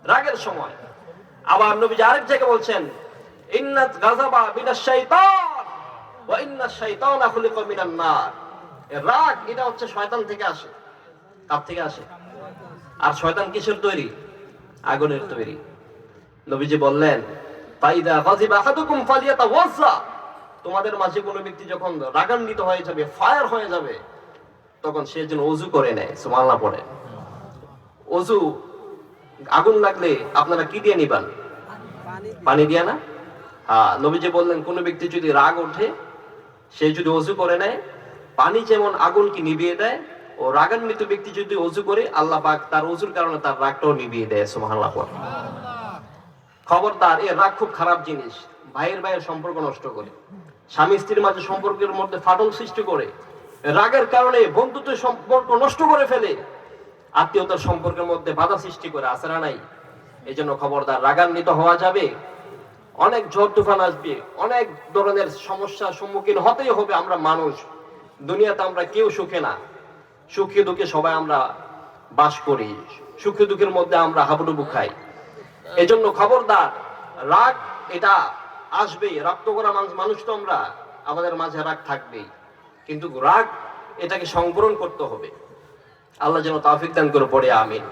রাগের সময়। আবার নবীজি আরেক জায়গায় বলছেন, ইন্নাত গাযাবা মিনাশ শাইতান ওয়া ইন্নাশ শাইতানা খুলিকা মিনান নার। রাগ এটা হচ্ছে শয়তান থেকে আসে। কার থেকে আসে? আর শয়তান কিসের তৈরি? আগুনের তৈরি। নবীজি বললেন, ফাইদা গাযিবা আহাদুকুম ফালিয়াতাওয়াজ্জা। তোমাদের মাঝে কোনো ব্যক্তি যখন রাগান্বিত হয়ে যাবে, ফায়ার হয়ে যাবে, তখন সে যেন ওযু করে নেয়। সুবহানাল্লাহ পড়ে। ওযু আগুন লাগলে আপনারা কি দিয়ে নিবান? পানি দিয়ে না? নবীজি বললেন, কোন ব্যক্তি যদি রাগ ওঠে, সে যদি ওযু করে নেয়, পানি যেমন আগুনকে নিভিয়ে দেয়, ও রাগান্বিত ব্যক্তি যদি ওযু করে, আল্লাহ পাক তার ওযুর কারণে তার রাগটাও নিভিয়ে দেয়। সুবহানাল্লাহ। খবরদার, এই রাগ খুব খারাপ জিনিস। ভাইয়ের সম্পর্ক নষ্ট করে, স্বামী স্ত্রীর মাঝে সম্পর্কের মধ্যে ফাটল সৃষ্টি করে, রাগের কারণে বন্ধুত্বের সম্পর্ক নষ্ট করে ফেলে, আত্মীয়তার সম্পর্কের মধ্যে বাধা সৃষ্টি করে। আসরা নাই। এই জন্য খবরদার, রাগান্বিত হওয়া যাবে, অনেক ঝড় তুফান আসবে, অনেক ধরনের সমস্যার সম্মুখীন হতেই হবে। আমরা মানুষ, দুনিয়াতে আমরা কেউ সুখে না। সুখে দুঃখে সবাই আমরা বাস করি, সুখে দুঃখের মধ্যে আমরা হাবুডুবু খাই। এই জন্য খবরদার, রাগ এটা আসবেই। রক্ত করা মানুষ তো আমরা, আমাদের মাঝে রাগ থাকবেই, কিন্তু রাগ এটাকে সংবরণ করতে হবে। আল্লাহ যেন তৌফিক দান করে পড়ে আমিন।